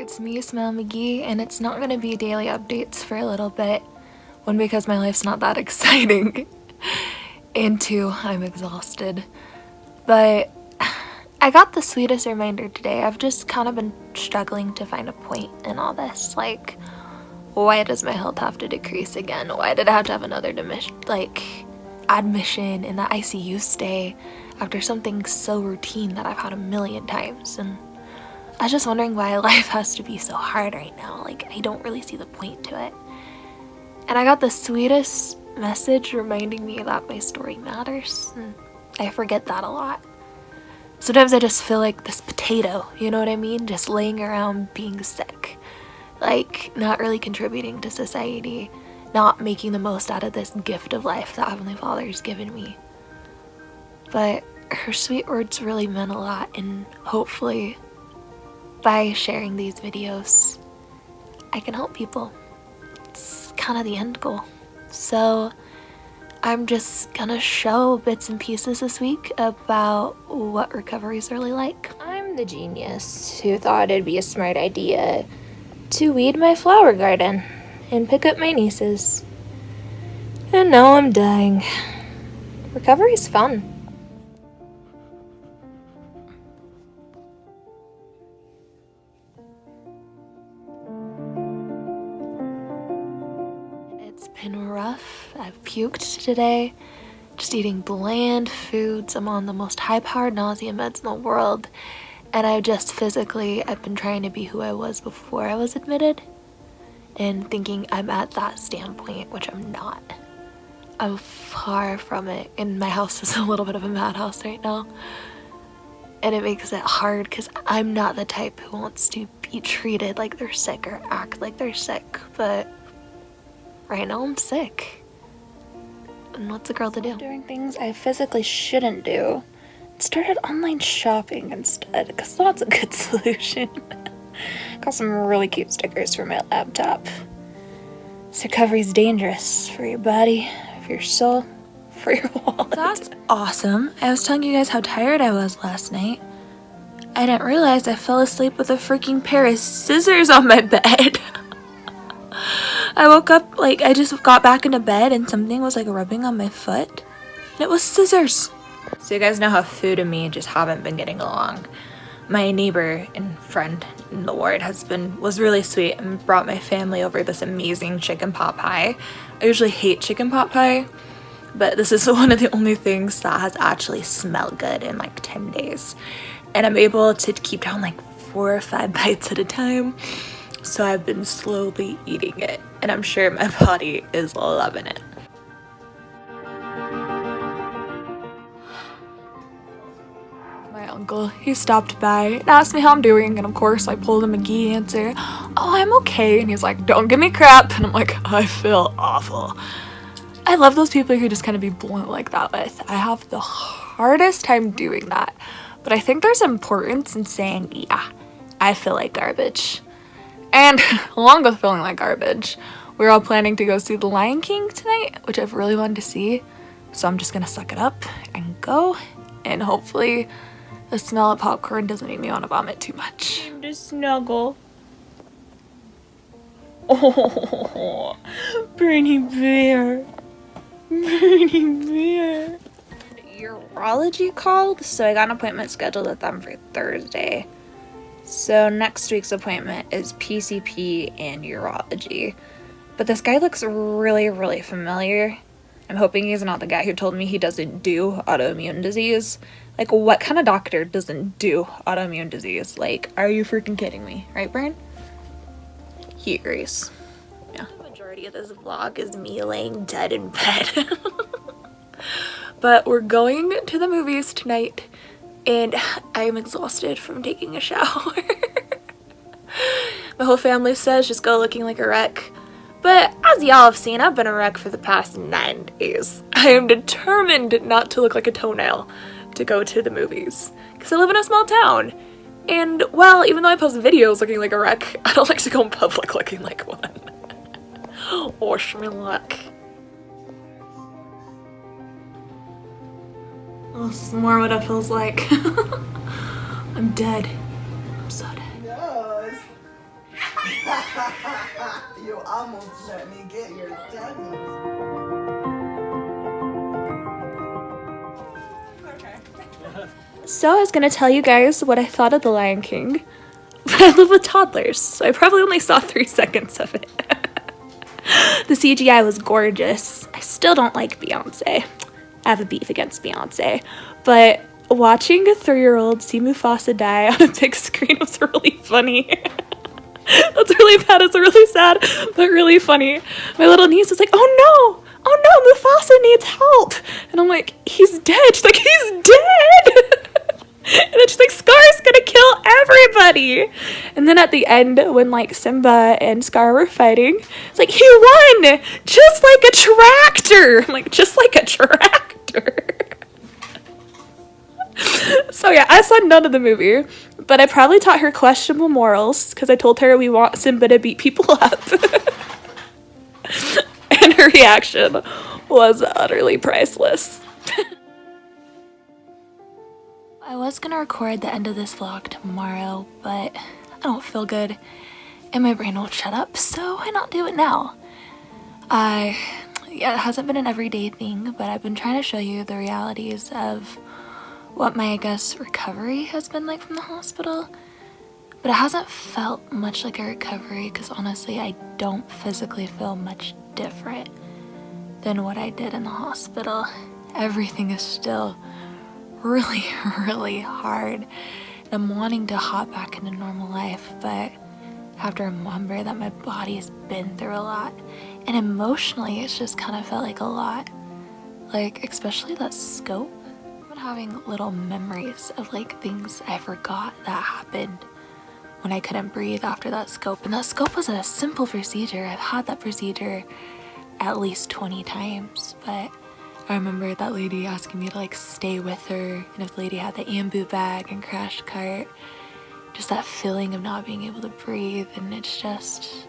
it's me, Smell McGee, and it's not gonna be daily updates for a little bit. One, because my life's not that exciting, and two, I'm exhausted. But I got the sweetest reminder today. I've just kind of been struggling to find a point in all this. Like, why does my health have to decrease again? Why did I have to have another admission in the ICU stay after something so routine that I've had a million times? And I was just wondering why life has to be so hard right now. Like, I don't really see the point to it. And I got the sweetest message reminding me that my story matters. And I forget that a lot. Sometimes I just feel like this potato, you know what I mean? Just laying around being sick. Like, not really contributing to society. Not making the most out of this gift of life that Heavenly Father's given me. But her sweet words really meant a lot, and hopefully by sharing these videos, I can help people. It's kind of the end goal. So I'm just gonna show bits and pieces this week about what recovery's really like. I'm the genius who thought it'd be a smart idea to weed my flower garden and pick up my nieces. And now I'm dying. Recovery's fun. It's been rough. I've puked today. Just eating bland foods. I'm on the most high-powered nausea meds in the world. And I've been trying to be who I was before I was admitted. And thinking I'm at that standpoint, which I'm not. I'm far from it. And my house is a little bit of a madhouse right now. And it makes it hard because I'm not the type who wants to be treated like they're sick or act like they're sick. But right now I'm sick. And what's a girl to do? Doing things I physically shouldn't do. Started online shopping instead, because that's a good solution. Got some really cute stickers for my laptop. This recovery's dangerous for your body, for your soul, for your wallet. That's awesome. I was telling you guys how tired I was last night. I didn't realize I fell asleep with a freaking pair of scissors on my bed. I woke up, I just got back into bed and something was rubbing on my foot. And it was scissors. So you guys know how food and me just haven't been getting along. My neighbor and friend in the ward was really sweet and brought my family over this amazing chicken pot pie. I usually hate chicken pot pie, but this is one of the only things that has actually smelled good in 10 days. And I'm able to keep down 4 or 5 bites at a time. So I've been slowly eating it, and I'm sure my body is loving it. My uncle, he stopped by and asked me how I'm doing, and of course I pulled a McGee answer. Oh, I'm okay. And he's like, don't give me crap. And I'm like, I feel awful. I love those people who just kind of be blunt like that with. I have the hardest time doing that, but I think there's importance in saying, yeah, I feel like garbage. And along with feeling like garbage, we're all planning to go see The Lion King tonight, which I've really wanted to see. So I'm just gonna suck it up and go, and hopefully the smell of popcorn doesn't make me want to vomit too much. Time to snuggle. Oh, Bernie Bear. Bernie Bear. Urology called, so I got an appointment scheduled with them for Thursday. So next week's appointment is PCP and urology. But this guy looks really, really familiar. I'm hoping he's not the guy who told me he doesn't do autoimmune disease. What kind of doctor doesn't do autoimmune disease? Are you freaking kidding me? Right, Brian? He agrees. Yeah. The majority of this vlog is me laying dead in bed. But we're going to the movies tonight. And I am exhausted from taking a shower. My whole family says just go looking like a wreck. But as y'all have seen, I've been a wreck for the past 9 days. I am determined not to look like a toenail to go to the movies. Because I live in a small town. And, well, even though I post videos looking like a wreck, I don't like to go in public looking like one. Wish me luck. Oh, this is more what it feels like. I'm dead. I'm so dead. Yes. You almost let me get your tummy. So I was gonna tell you guys what I thought of The Lion King, but I live with toddlers, so I probably only saw 3 seconds of it. The CGI was gorgeous. I still don't like Beyonce. I have a beef against Beyonce, but watching a 3-year-old see Mufasa die on a big screen was really funny. That's really bad, it's really sad, but really funny. My little niece was like, oh no, Mufasa needs help. And I'm like, he's dead. She's like, he's dead. And then she's like, Scar's gonna kill everybody. And then at the end, when like Simba and Scar were fighting, it's like, he won just like a tractor. I'm like, just like a tractor. So yeah, I saw none of the movie, but I probably taught her questionable morals because I told her we want Simba to beat people up. And her reaction was utterly priceless. I was gonna record the end of this vlog tomorrow, but I don't feel good and my brain won't shut up, so why not do it now? Yeah, it hasn't been an everyday thing, but I've been trying to show you the realities of what my, I guess, recovery has been like from the hospital. But it hasn't felt much like a recovery because honestly, I don't physically feel much different than what I did in the hospital. Everything is still really, really hard. I'm wanting to hop back into normal life, but I have to remember that my body's been through a lot. And emotionally, it's just kind of felt like a lot. Like, especially that scope. I've been having little memories of like things I forgot that happened when I couldn't breathe after that scope. And that scope was a simple procedure. I've had that procedure at least 20 times, but I remember that lady asking me to like stay with her, and if the lady had the ambu bag and crash cart, just that feeling of not being able to breathe. And it's just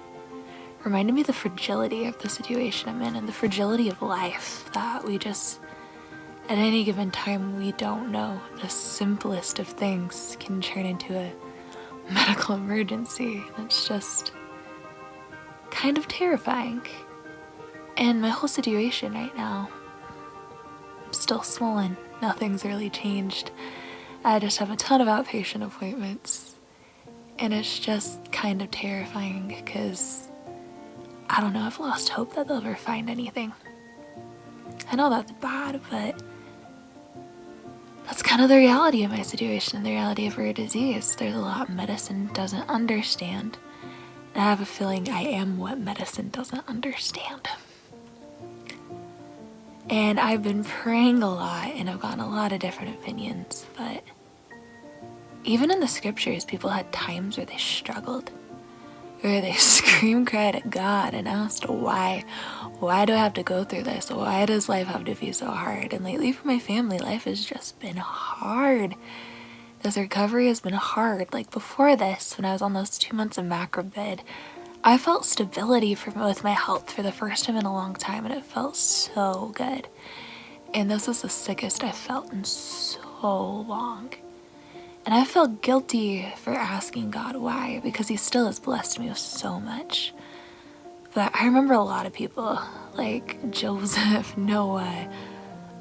reminded me of the fragility of the situation I'm in and the fragility of life, that we just, at any given time, we don't know. The simplest of things can turn into a medical emergency, and it's just kind of terrifying. And my whole situation right now, I'm still swollen. Nothing's really changed. I just have a ton of outpatient appointments, and it's just kind of terrifying because I don't know, I've lost hope that they'll ever find anything. I know that's bad, but that's kind of the reality of my situation, the reality of rare disease. There's a lot medicine doesn't understand, and I have a feeling I am what medicine doesn't understand. And I've been praying a lot, and I've gotten a lot of different opinions, but even in the scriptures, people had times where they struggled, where they screamed, cried at God and asked, why do I have to go through this? Why does life have to be so hard? And lately for my family, life has just been hard. This recovery has been hard. Like before this, when I was on those 2 months of macrobid, I felt stability with my health for the first time in a long time, and it felt so good. And this is the sickest I've felt in so long. And I felt guilty for asking God why, because he still has blessed me with so much. But I remember a lot of people, like Joseph, Noah,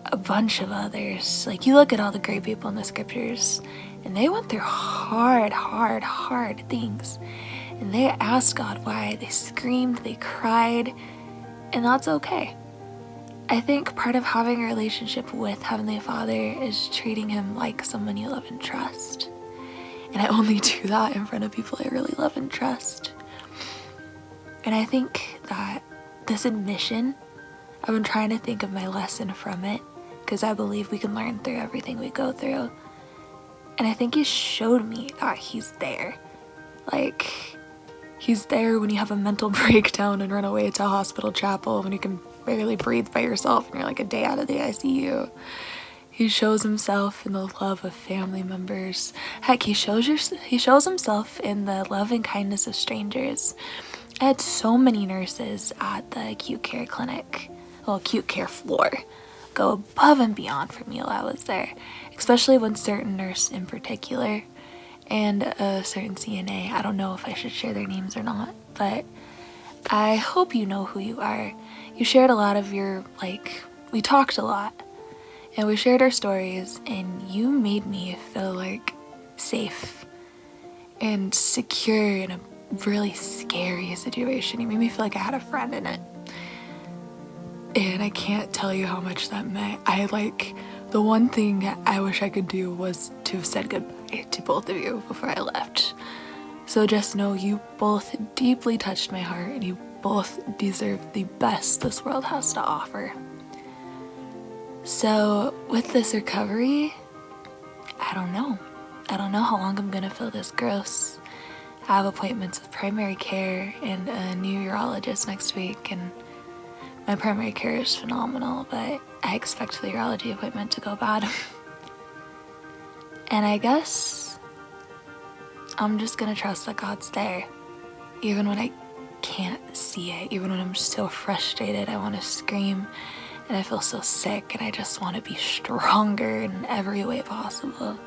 a bunch of others. Like you look at all the great people in the scriptures, and they went through hard things. And they asked God why, they screamed, they cried, and that's okay. I think part of having a relationship with Heavenly Father is treating him like someone you love and trust. And I only do that in front of people I really love and trust. And I think that this admission, I've been trying to think of my lesson from it, because I believe we can learn through everything we go through. And I think he showed me that he's there. Like, he's there when you have a mental breakdown and run away to a hospital chapel, when you can barely breathe by yourself and you're like a day out of the ICU. He shows himself in the love of family members. Heck, he shows himself in the love and kindness of strangers. I had so many nurses at the acute care clinic, acute care floor, go above and beyond for me while I was there, especially one certain nurse in particular and a certain CNA. I don't know if I should share their names or not, but I hope you know who you are. You shared a lot of your, we talked a lot, and we shared our stories, and you made me feel safe and secure in a really scary situation. You made me feel like I had a friend in it. And I can't tell you how much that meant. The one thing I wish I could do was to have said goodbye to both of you before I left. So just know you both deeply touched my heart, and you both deserve the best this world has to offer. So with this recovery, I don't know. I don't know how long I'm gonna feel this gross. I have appointments with primary care and a new urologist next week, and my primary care is phenomenal, but I expect the urology appointment to go bad. And I guess I'm just gonna trust that God's there, even when I can't see it, even when I'm so frustrated, I wanna scream, and I feel so sick, and I just wanna be stronger in every way possible.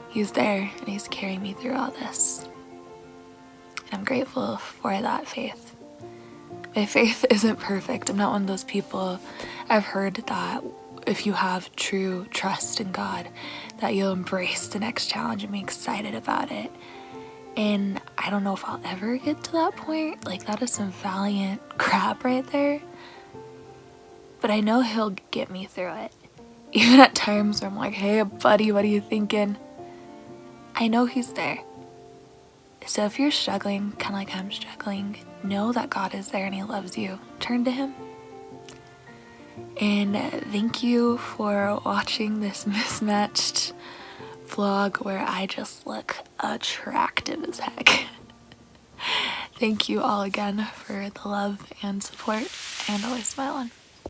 He's there, and he's carrying me through all this. And I'm grateful for that faith. My faith isn't perfect. I'm not one of those people. I've heard that if you have true trust in God, that you'll embrace the next challenge and be excited about it. And I don't know if I'll ever get to that point. That is some valiant crap right there. But I know he'll get me through it. Even at times where I'm like, hey buddy, what are you thinking? I know he's there. So if you're struggling, kind of like I'm struggling, know that God is there and he loves you. Turn to him. And thank you for watching this mismatched vlog where I just look attractive as heck. Thank you all again for the love and support, and always smile on.